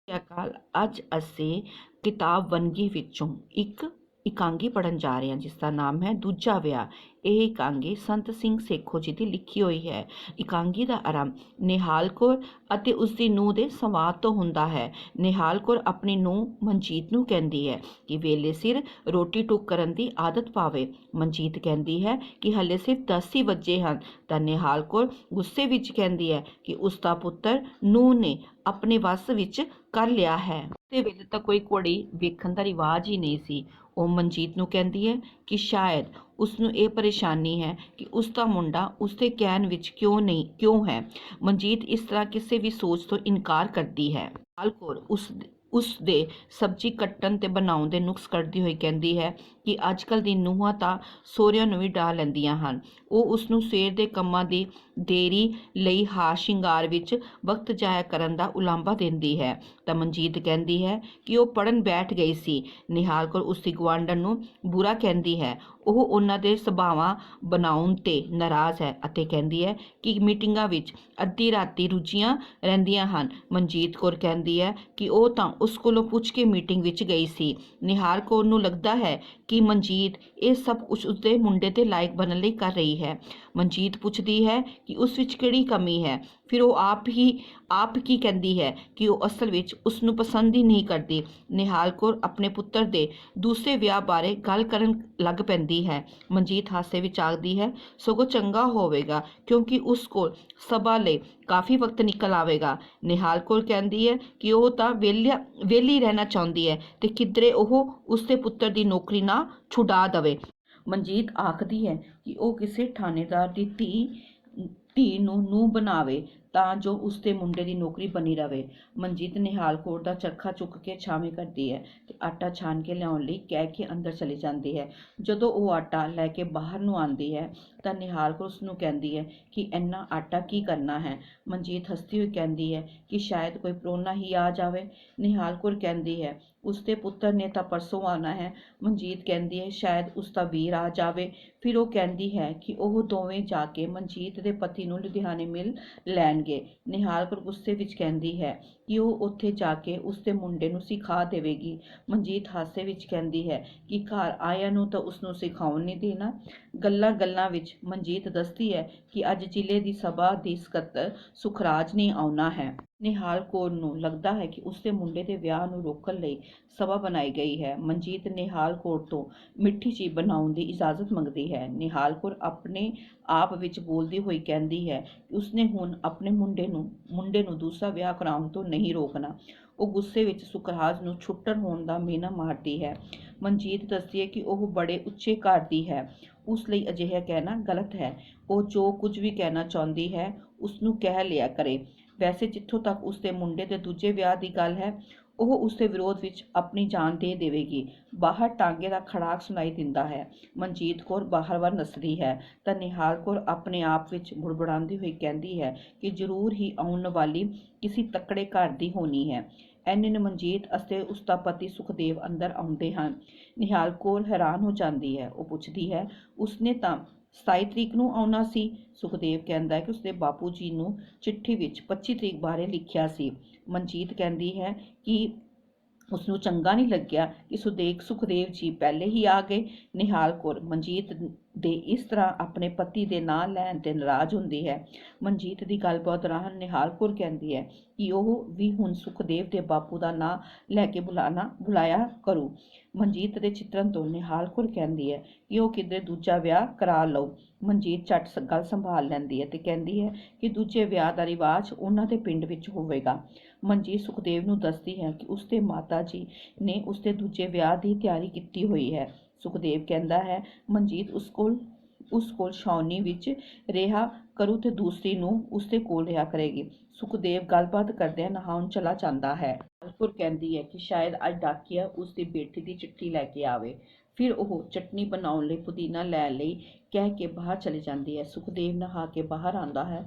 ਅਕਾਲ। ਅੱਜ ਅਸੀਂ ਕਿਤਾਬ ਵੰਨਗੀ ਵਿੱਚੋਂ ਇੱਕ ਇਕਾਂਗੀ ਪੜ੍ਹਨ ਜਾ ਰਹੇ ਹਾਂ ਜਿਸ ਦਾ ਨਾਮ ਹੈ ਦੂਜਾ ਵਿਆਹ। ਇਹ ਇਕਾਂਗੀ ਸੰਤ ਸਿੰਘ ਸੇਖੋਂ ਜੀ ਦੀ ਲਿਖੀ ਹੋਈ ਹੈ। ਇਕਾਂਗੀ ਦਾ ਆਰੰਭ ਨਿਹਾਲ ਕੌਰ ਅਤੇ ਉਸਦੀ ਨੂੰਹ ਦੇ ਸੰਵਾਦ ਤੋਂ ਹੁੰਦਾ ਹੈ। ਨਿਹਾਲ ਕੌਰ ਆਪਣੀ ਨੂੰਹ ਮਨਜੀਤ ਨੂੰ ਕਹਿੰਦੀ ਹੈ ਕਿ ਵੇਲੇ ਸਿਰ ਰੋਟੀ ਟੁੱਕ ਕਰਨ ਦੀ ਆਦਤ ਪਾਵੇ। ਮਨਜੀਤ ਕਹਿੰਦੀ ਹੈ ਕਿ ਹਲੇ ਸਿਰਫ 10 ਹੀ ਵੱਜੇ ਹਨ ਤਾਂ ਨਿਹਾਲ ਕੌਰ ਗੁੱਸੇ ਵਿੱਚ ਕਹਿੰਦੀ ਹੈ ਕਿ ਉਸਦਾ ਪੁੱਤਰ ਨੂੰਹ ਨੇ ਆਪਣੇ ਵੱਸ ਵਿੱਚ ਕਰ ਲਿਆ ਹੈ। ਤੇ ਵੇਲੇ ਤਾਂ ਕੋਈ ਘੋੜੀ ਵੇਖਣ ਦਾ ਰਿਵਾਜ ਹੀ ਨਹੀਂ ਸੀ। ਉਹ ਮਨਜੀਤ ਨੂੰ ਕਹਿੰਦੀ ਹੈ ਕਿ ਸ਼ਾਇਦ ਉਸਨੂੰ ਇਹ ਪਰੇਸ਼ਾਨੀ ਹੈ ਕਿ ਉਸਦਾ ਮੁੰਡਾ ਉਸਦੇ ਕਹਿਣ ਵਿੱਚ ਕਿਉਂ ਹੈ। ਮਨਜੀਤ ਇਸ ਤਰ੍ਹਾਂ ਕਿਸੇ ਵੀ ਸੋਚ ਤੋਂ ਇਨਕਾਰ ਕਰਦੀ ਹੈ। ਨਿਹਾਲ ਕੌਰ ਉਸ ਦੇ ਸਬਜ਼ੀ ਕੱਟਣ ਤੇ ਬਣਾਉਣ ਦੇ ਨੁਕਸ ਕੱਢਦੀ ਹੋਈ ਕਹਿੰਦੀ ਹੈ ਕਿ ਅੱਜ ਕੱਲ੍ਹ ਦੀ ਨੂੰਹਾਂ ਤਾਂ ਸਹੁਰਿਆਂ ਨੂੰ ਵੀ ਡਾਹ ਲੈਂਦੀਆਂ ਹਨ। ਉਹ ਉਸਨੂੰ ਸਵੇਰ ਦੇ ਕੰਮਾਂ ਦੀ ਦੇਰੀ ਲਈ ਹਾਰ ਸ਼ਿੰਗਾਰ ਵਿੱਚ ਵਕਤ ਜ਼ਾਇਆ ਕਰਨ ਦਾ ਉਲਾਂਭਾ ਦਿੰਦੀ ਹੈ। ਤਾਂ ਮਨਜੀਤ ਕਹਿੰਦੀ ਹੈ ਕਿ ਉਹ ਪੜ੍ਹਨ ਬੈਠ ਗਈ ਸੀ। ਨਿਹਾਲ ਕੌਰ ਉਸਦੀ ਗੁਆਂਢਣ ਨੂੰ ਬੁਰਾ ਕਹਿੰਦੀ ਹੈ। ਉਹ ਉਹਨਾਂ ਦੇ ਸੁਭਾਵਾਂ ਬਣਾਉਣ ਤੇ ਨਾਰਾਜ਼ ਹੈ ਅਤੇ ਕਹਿੰਦੀ ਹੈ ਕਿ ਮੀਟਿੰਗਾਂ ਵਿੱਚ ਅੱਧੀ ਰਾਤੀ ਰੁੱਝੀਆਂ ਰਹਿੰਦੀਆਂ ਹਨ। ਮਨਜੀਤ ਕੌਰ ਕਹਿੰਦੀ ਹੈ ਕਿ ਉਹ ਤਾਂ ਉਸ ਕੋਲੋਂ ਪੁੱਛ ਕੇ ਮੀਟਿੰਗ ਵਿੱਚ ਗਈ ਸੀ। ਨਿਹਾਲ ਕੌਰ ਨੂੰ ਲੱਗਦਾ ਹੈ ਕਿ ਮਨਜੀਤ ਇਹ ਸਭ ਕੁਝ ਉਸਦੇ ਮੁੰਡੇ ਦੇ ਲਾਇਕ ਬਣਨ ਲਈ ਕਰ ਰਹੀ ਹੈ। ਮਨਜੀਤ ਪੁੱਛਦੀ ਹੈ ਕਿ ਉਸ ਵਿੱਚ ਕਿਹੜੀ ਕਮੀ ਹੈ। ਫਿਰ ਉਹ ਆਪ ਕੀ ਕਹਿੰਦੀ ਹੈ ਕਿ ਉਹ ਅਸਲ ਵਿੱਚ ਉਸ ਨੂੰ ਪਸੰਦ ਹੀ ਨਹੀਂ ਕਰਦੀ। ਨਿਹਾਲ ਕੌਰ ਆਪਣੇ ਪੁੱਤਰ ਦੇ ਦੂਸਰੇ ਵਿਆਹ ਬਾਰੇ ਗੱਲ ਕਰਨ ਲੱਗ ਪੈਂਦੀ ਹੈ। ਮਨਜੀਤ ਹਾਸੇ ਵਿੱਚ ਆਖਦੀ ਹੈ ਸਗੋਂ ਚੰਗਾ ਹੋਵੇਗਾ ਕਿਉਂਕਿ ਉਸ ਕੋਲ ਸਭਾ ਲਈ ਕਾਫੀ ਵਕਤ ਨਿਕਲ ਆਵੇਗਾ। ਨਿਹਾਲ ਕੌਰ ਕਹਿੰਦੀ ਹੈ ਕਿ ਉਹ ਤਾਂ ਵਿਹਲੀ ਰਹਿਣਾ ਚਾਹੁੰਦੀ ਹੈ ਤੇ ਕਿਧਰੇ ਉਹ ਉਸਦੇ ਪੁੱਤਰ ਦੀ ਨੌਕਰੀ ਨਾ ਛੁਡਾ ਦੇਵੇ। ਮਨਜੀਤ ਆਖਦੀ ਹੈ ਕਿ ਉਹ ਕਿਸੇ ਠਾਣੇਦਾਰ ਦੀ ਧੀ ਨੂੰ ਨੂੰਹ ਬਣਾਵੇ ਤਾਂ ਜੋ ਉਸਦੇ ਮੁੰਡੇ ਦੀ ਨੌਕਰੀ ਬਣੀ ਰਵੇ। ਮਨਜੀਤ ਨਿਹਾਲ ਕੌਰ ਦਾ ਚਰਖਾ ਚੁੱਕ ਕੇ ਛਾਵੇਂ ਕਰਦੀ ਹੈ ਤੇ ਆਟਾ ਛਾਣ ਕੇ ਲਿਆਉਣ ਲਈ ਕਹਿ ਕੇ ਅੰਦਰ ਚਲੀ ਜਾਂਦੀ ਹੈ। ਜਦੋਂ ਉਹ ਆਟਾ ਲੈ ਕੇ ਬਾਹਰ ਨੂੰ ਆਉਂਦੀ ਹੈ ਤਾਂ ਨਿਹਾਲ ਕੌਰ ਉਸਨੂੰ ਕਹਿੰਦੀ ਹੈ ਕਿ ਇੰਨਾ ਆਟਾ ਕੀ ਕਰਨਾ ਹੈ। ਮਨਜੀਤ ਹੱਸਦੀ ਹੋਈ ਕਹਿੰਦੀ ਹੈ ਕਿ ਸ਼ਾਇਦ ਕੋਈ ਪ੍ਰਾਹੁਣਾ ਹੀ ਆ ਜਾਵੇ। ਨਿਹਾਲ ਕੌਰ ਕਹਿੰਦੀ ਹੈ ਉਸਦੇ ਪੁੱਤਰ ਨੇ ਤਾਂ ਪਰਸੋਂ ਆਉਣਾ ਹੈ। ਮਨਜੀਤ ਕਹਿੰਦੀ ਹੈ ਸ਼ਾਇਦ ਉਸਦਾ ਵੀਰ ਆ ਜਾਵੇ। ਫਿਰ ਉਹ ਕਹਿੰਦੀ ਹੈ ਕਿ ਉਹ ਦੋਵੇਂ ਜਾ ਕੇ ਮਨਜੀਤ ਦੇ ਪਤੀ ਨੂੰ ਲੁਧਿਆਣੇ ਮਿਲ ਲੈਣਗੇ। ਨਿਹਾਲ ਕੌਰ ਗੁੱਸੇ ਵਿੱਚ ਕਹਿੰਦੀ ਹੈ ਕਿ ਉਹ ਉੱਥੇ ਜਾ ਕੇ ਉਸਦੇ ਮੁੰਡੇ ਨੂੰ ਸਿਖਾ ਦੇਵੇਗੀ। ਮਨਜੀਤ ਹਾਸੇ ਵਿੱਚ ਕਹਿੰਦੀ ਹੈ ਕਿ ਘਰ ਆਇਆਂ ਨੂੰ ਤਾਂ ਉਸਨੂੰ ਸਿਖਾਉਣ ਨਹੀਂ ਦੇਣਾ। ਗੱਲਾਂ ਵਿੱਚ ਮਨਜੀਤ ਦੱਸਦੀ ਹੈ ਕਿ ਅੱਜ ਜ਼ਿਲ੍ਹੇ ਦੀ ਸਭਾ ਦੀ ਸਕੱਤਰ ਸੁਖਰਾਜ ਨੇ ਆਉਣਾ ਹੈ। ਨਿਹਾਲ ਕੌਰ ਨੂੰ ਲੱਗਦਾ ਹੈ ਕਿ ਉਸਦੇ ਮੁੰਡੇ ਦੇ ਵਿਆਹ ਨੂੰ ਰੋਕਣ ਲਈ ਸਭਾ ਬਣਾਈ ਗਈ ਹੈ। ਮਨਜੀਤ ਨਿਹਾਲ ਕੌਰ ਤੋਂ ਮਿੱਠੀ ਚੀਜ਼ ਬਣਾਉਣ ਦੀ ਇਜਾਜ਼ਤ ਮੰਗਦੀ ਹੈ। ਨਿਹਾਲ ਕੌਰ ਆਪਣੇ ਆਪ ਵਿੱਚ ਬੋਲਦੀ ਹੋਈ ਕਹਿੰਦੀ ਹੈ ਕਿ ਉਸਨੇ ਹੁਣ ਆਪਣੇ ਮੁੰਡੇ ਨੂੰ ਦੂਸਰਾ ਵਿਆਹ ਕਰਾਉਣ ਤੋਂ ਨਹੀਂ ਰੋਕਣਾ। ਉਹ ਗੁੱਸੇ ਵਿੱਚ ਸੁਖਰਾਜ ਨੂੰ ਛੁੱਟਣ ਹੋਣ ਦਾ ਮਿਹਣਾ ਮਾਰਦੀ ਹੈ। ਮਨਜੀਤ ਦੱਸਦੀ ਹੈ ਕਿ ਉਹ ਬੜੇ ਉੱਚੇ ਘਰ ਦੀ ਹੈ, ਉਸ ਲਈ ਅਜਿਹਾ ਕਹਿਣਾ ਗਲਤ ਹੈ। ਉਹ ਜੋ ਕੁਝ ਵੀ ਕਹਿਣਾ ਚਾਹੁੰਦੀ ਹੈ ਉਸਨੂੰ ਕਹਿ ਲਿਆ ਕਰੇ। ਵੈਸੇ ਜਿੱਥੋਂ ਤੱਕ ਉਸਦੇ ਮੁੰਡੇ ਦੇ ਦੂਜੇ ਵਿਆਹ ਦੀ ਗੱਲ ਹੈ ਉਹ ਉਸਦੇ ਵਿਰੋਧ ਵਿੱਚ ਆਪਣੀ ਜਾਨ ਦੇ ਦੇਵੇਗੀ। ਬਾਹਰ ਟਾਂਗੇ ਦਾ ਖੜਾਕ ਸੁਣਾਈ ਦਿੰਦਾ ਹੈ। ਮਨਜੀਤ ਕੌਰ ਬਾਹਰ ਵੱਲ ਨੱਸਦੀ ਹੈ ਤਾਂ ਨਿਹਾਲ ਕੌਰ ਆਪਣੇ ਆਪ ਵਿੱਚ ਬੁੜਬੁੜਾਉਂਦੀ ਹੋਈ ਕਹਿੰਦੀ ਹੈ ਕਿ ਜ਼ਰੂਰ ਹੀ ਆਉਣ ਵਾਲੀ ਕਿਸੇ ਤਕੜੇ ਘਰ ਦੀ ਹੋਣੀ ਹੈ। ਐਨੇ ਨੂੰ ਮਨਜੀਤ ਅਤੇ ਉਸਦਾ ਪਤੀ ਸੁਖਦੇਵ ਅੰਦਰ ਆਉਂਦੇ ਹਨ। ਨਿਹਾਲ ਕੌਰ ਹੈਰਾਨ ਹੋ ਜਾਂਦੀ ਹੈ। ਉਹ ਪੁੱਛਦੀ ਹੈ ਉਸਨੇ ਤਾਂ 27 ਤਰੀਕ ਨੂੰ ਆਉਣਾ ਸੀ। ਸੁਖਦੇਵ ਕਹਿੰਦਾ ਹੈ ਕਿ ਉਸਦੇ ਬਾਪੂ ਜੀ ਨੂੰ ਚਿੱਠੀ ਵਿੱਚ 25 ਤਰੀਕ ਬਾਰੇ ਲਿਖਿਆ ਸੀ। ਮਨਜੀਤ ਕਹਿੰਦੀ ਹੈ ਕਿ ਉਸਨੂੰ ਚੰਗਾ ਨਹੀਂ ਲੱਗਿਆ ਕਿ ਸੁਖਦੇਵ ਜੀ ਪਹਿਲੇ ਹੀ ਆ ਗਏ। ਨਿਹਾਲ ਕੌਰ ਮਨਜੀਤ ਦੇ ਇਸ ਤਰ੍ਹਾਂ ਆਪਣੇ ਪਤੀ ਦੇ ਨਾਂ ਲੈਣ ਤੇ ਨਾਰਾਜ਼ ਹੁੰਦੀ ਹੈ। ਮਨਜੀਤ ਦੀ ਗੱਲਬਾਤ ਦੌਰਾਨ ਨਿਹਾਲ ਕੌਰ ਕਹਿੰਦੀ ਹੈ ਕਿ ਉਹ ਵੀ ਹੁਣ ਸੁਖਦੇਵ ਦੇ ਬਾਪੂ ਦਾ ਨਾਂ ਲੈ ਕੇ ਬੁਲਾਇਆ ਕਰੂ। ਮਨਜੀਤ ਦੇ ਚਿੱਤਰਨ ਤੋਂ ਨਿਹਾਲ ਕੌਰ ਕਹਿੰਦੀ ਹੈ ਕਿ ਉਹ ਕਿਧਰੇ ਦੂਜਾ ਵਿਆਹ ਕਰਾ ਲਓ। ਮਨਜੀਤ ਝੱਟ ਗੱਲ ਸੰਭਾਲ ਲੈਂਦੀ ਹੈ ਤੇ ਕਹਿੰਦੀ ਹੈ ਕਿ ਦੂਜੇ ਵਿਆਹ ਦਾ ਰਿਵਾਜ ਉਹਨਾਂ ਦੇ ਪਿੰਡ ਵਿੱਚ ਹੋਵੇਗਾ। ਮਨਜੀਤ ਸੁਖਦੇਵ ਨੂੰ ਦੱਸਦੀ ਹੈ ਕਿ ਉਸਦੇ ਮਾਤਾ ਜੀ ਨੇ ਉਸਦੇ ਦੂਜੇ ਵਿਆਹ ਦੀ ਤਿਆਰੀ ਕੀਤੀ ਹੋਈ ਹੈ। ਸੁਖਦੇਵ ਕਹਿੰਦਾ ਹੈ ਮਨਜੀਤ ਉਸ ਕੋਲ ਛਾਉਣੀ ਵਿੱਚ ਰਿਹਾ ਕਰੂ ਤੇ ਦੂਸਰੀ ਨੂੰ ਉਸਦੇ ਕੋਲ ਰਿਹਾ ਕਰੇਗੀ। ਸੁਖਦੇਵ ਗੱਲਬਾਤ ਕਰਦਿਆਂ ਨਹਾਉਣ ਚਲਾ ਜਾਂਦਾ ਹੈ। ਨਿਹਾਲ ਕਹਿੰਦੀ ਹੈ ਕਿ ਸ਼ਾਇਦ ਅੱਜ ਡਾਕੀਆ ਉਸਦੀ ਬੇਟੀ ਦੀ ਚਿੱਠੀ ਲੈ ਕੇ ਆਵੇ। ਫਿਰ ਉਹ ਚਟਨੀ ਬਣਾਉਣ ਲਈ ਪੁਦੀਨਾ ਲੈਣ ਲਈ ਕਹਿ ਕੇ ਬਾਹਰ ਚਲੀ ਜਾਂਦੀ ਹੈ। ਸੁਖਦੇਵ ਨਹਾ ਕੇ ਬਾਹਰ ਆਉਂਦਾ ਹੈ।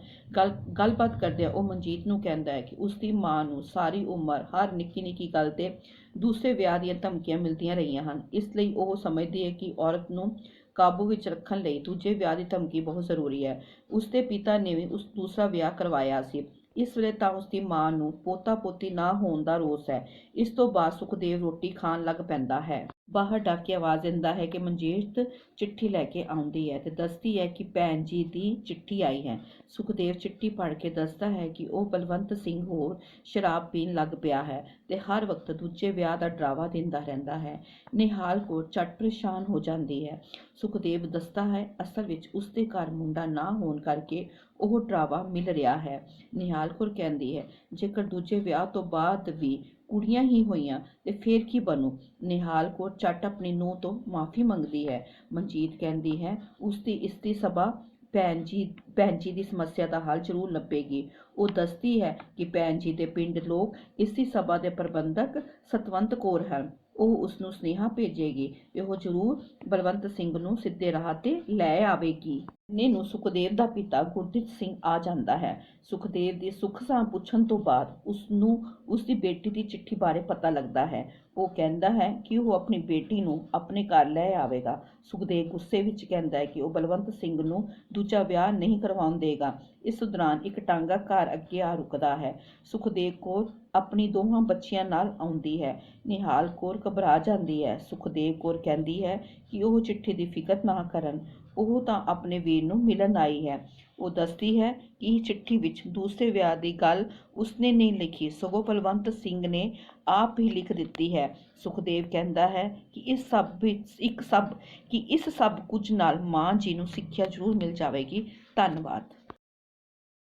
ਗੱਲਬਾਤ ਕਰਦਿਆਂ ਉਹ ਮਨਜੀਤ ਨੂੰ ਕਹਿੰਦਾ ਹੈ ਕਿ ਉਸਦੀ ਮਾਂ ਨੂੰ ਸਾਰੀ ਉਮਰ ਹਰ ਨਿੱਕੀ ਗੱਲ ਤੇ ਦੂਸਰੇ ਵਿਆਹ ਦੀਆਂ ਧਮਕੀਆਂ ਮਿਲਦੀਆਂ ਰਹੀਆਂ ਹਨ। ਇਸ ਲਈ ਉਹ ਸਮਝਦੀ ਹੈ ਕਿ ਔਰਤ ਨੂੰ ਕਾਬੂ ਵਿੱਚ ਰੱਖਣ ਲਈ ਦੂਜੇ ਵਿਆਹ ਦੀ ਧਮਕੀ ਬਹੁਤ ਜ਼ਰੂਰੀ ਹੈ। ਉਸਦੇ ਪਿਤਾ ਨੇ ਵੀ ਦੂਸਰਾ ਵਿਆਹ ਕਰਵਾਇਆ ਸੀ। ਇਸ ਵੇਲੇ ਤਾਂ ਉਸਦੀ ਮਾਂ ਨੂੰ ਪੋਤਾ ਪੋਤੀ ਨਾ ਹੋਣ ਦਾ ਰੋਸ ਹੈ। ਇਸ ਤੋਂ ਬਾਅਦ ਸੁਖਦੇਵ ਰੋਟੀ ਖਾਣ ਲੱਗ ਪੈਂਦਾ ਹੈ। ਬਾਹਰ ਡਾਕੀ ਆਵਾਜ਼ ਦਿੰਦਾ ਹੈ ਕਿ ਮਨਜੀਤ ਚਿੱਠੀ ਲੈ ਕੇ ਆਉਂਦੀ ਹੈ ਤੇ ਦੱਸਦੀ ਹੈ ਕਿ ਭੈਣ ਜੀ ਦੀ ਚਿੱਠੀ ਆਈ ਹੈ। ਸੁਖਦੇਵ ਚਿੱਠੀ ਪੜ੍ਹ ਕੇ ਦੱਸਦਾ ਹੈ ਕਿ ਉਹ ਬਲਵੰਤ ਸਿੰਘ ਹੋਰ ਸ਼ਰਾਬ ਪੀਣ ਲੱਗ ਪਿਆ ਹੈ ਤੇ ਹਰ ਵਕਤ ਦੂਜੇ ਵਿਆਹ ਦਾ ਡਰਾਵਾ ਦਿੰਦਾ ਰਹਿੰਦਾ ਹੈ। ਨਿਹਾਲ ਕੌਰ ਝੱਟ ਪਰੇਸ਼ਾਨ ਹੋ ਜਾਂਦੀ ਹੈ। ਸੁਖਦੇਵ ਦੱਸਦਾ ਹੈ ਅਸਲ ਵਿੱਚ ਉਸਦੇ ਘਰ ਮੁੰਡਾ ਨਾ ਹੋਣ ਕਰਕੇ ਉਹ ਡਰਾਵਾ ਮਿਲ ਰਿਹਾ ਹੈ। ਨਿਹਾਲ ਕੌਰ ਕਹਿੰਦੀ ਹੈ ਜੇਕਰ ਦੂਜੇ ਵਿਆਹ ਤੋਂ ਬਾਅਦ ਵੀ ਕੁੜੀਆਂ ਹੀ ਹੋਈਆਂ ਤੇ ਫੇਰ ਕੀ ਬਣੂ। ਨਿਹਾਲ ਕੌਰ ਝੱਟ ਆਪਣੀ ਨੂੰਹ ਤੋਂ ਮਾਫੀ ਮੰਗਦੀ ਹੈ। ਮਨਜੀਤ ਕਹਿੰਦੀ ਹੈ ਉਸਦੀ ਇਸਤੀ ਸਭਾ ਭੈਣ ਜੀ ਦੀ ਸਮੱਸਿਆ ਦਾ ਹੱਲ ਜ਼ਰੂਰ ਲੱਭੇਗੀ। ਉਹ ਦੱਸਦੀ ਹੈ ਕਿ ਭੈਣ ਜੀ ਦੇ ਪਿੰਡ ਲੋਕ ਇਸਤੀ ਸਭਾ ਦੇ ਪ੍ਰਬੰਧਕ ਸਤਵੰਤ ਕੌਰ ਹਨ। ਉਹ ਉਸਨੂੰ ਸੁਨੇਹਾ ਭੇਜੇਗੀ ਤੇ ਉਹ ਜ਼ਰੂਰ ਬਲਵੰਤ ਸਿੰਘ ਨੂੰ ਸਿੱਧੇ ਰਾਹ ਤੇ ਲੈ ਆਵੇਗੀ। ਇੰਨੇ ਨੂੰ ਸੁਖਦੇਵ ਦਾ ਪਿਤਾ ਗੁਰਦਿੱਤ ਸਿੰਘ ਆ ਜਾਂਦਾ ਹੈ। ਸੁਖਦੇਵ ਦੀ ਸੁੱਖ ਸਾਂ ਪੁੱਛਣ ਤੋਂ ਬਾਅਦ ਉਸਨੂੰ ਉਸਦੀ ਬੇਟੀ ਦੀ ਚਿੱਠੀ ਬਾਰੇ ਪਤਾ ਲੱਗਦਾ ਹੈ। ਉਹ ਕਹਿੰਦਾ ਹੈ ਕਿ ਉਹ ਆਪਣੀ ਬੇਟੀ ਨੂੰ ਆਪਣੇ ਘਰ ਲੈ ਆਵੇਗਾ। ਸੁਖਦੇਵ ਗੁੱਸੇ ਵਿੱਚ ਕਹਿੰਦਾ ਹੈ ਕਿ ਉਹ ਬਲਵੰਤ ਸਿੰਘ ਨੂੰ ਦੂਜਾ ਵਿਆਹ ਨਹੀਂ ਕਰਵਾਉਣ ਦੇਗਾ। ਇਸ ਦੌਰਾਨ ਇੱਕ ਟਾਂਗਾ ਘਰ ਅੱਗੇ ਆ ਰੁਕਦਾ ਹੈ। ਸੁਖਦੇਵ ਕੌਰ ਆਪਣੀ ਦੋਹਾਂ ਬੱਚੀਆਂ ਨਾਲ ਆਉਂਦੀ ਹੈ। ਨਿਹਾਲ ਕੌਰ ਘਬਰਾ ਜਾਂਦੀ ਹੈ। ਸੁਖਦੇਵ ਕੌਰ ਕਹਿੰਦੀ ਹੈ ਕਿ ਉਹ ਚਿੱਠੀ ਦੀ ਫਿਕਰ ਨਾ ਕਰਨ, ਉਹ ਤਾਂ ਆਪਣੇ ਵੀਰ ਨੂੰ ਮਿਲਣ ਆਈ ਹੈ। ਉਹ ਦੱਸਦੀ ਹੈ ਕਿ ਇਹ ਚਿੱਠੀ ਵਿੱਚ ਦੂਸਰੇ ਵਿਆਹ ਦੀ ਗੱਲ ਉਸਨੇ ਨਹੀਂ ਲਿਖੀ, ਸਗੋਂ ਬਲਵੰਤ ਸਿੰਘ ਨੇ ਆਪ ਹੀ ਲਿਖ ਦਿੱਤੀ ਹੈ। ਸੁਖਦੇਵ ਕਹਿੰਦਾ ਹੈ ਕਿ ਇਸ ਸਭ ਕੁਝ ਨਾਲ ਮਾਂ ਜੀ ਨੂੰ ਸਿੱਖਿਆ ਜ਼ਰੂਰ ਮਿਲ ਜਾਵੇਗੀ। ਧੰਨਵਾਦ।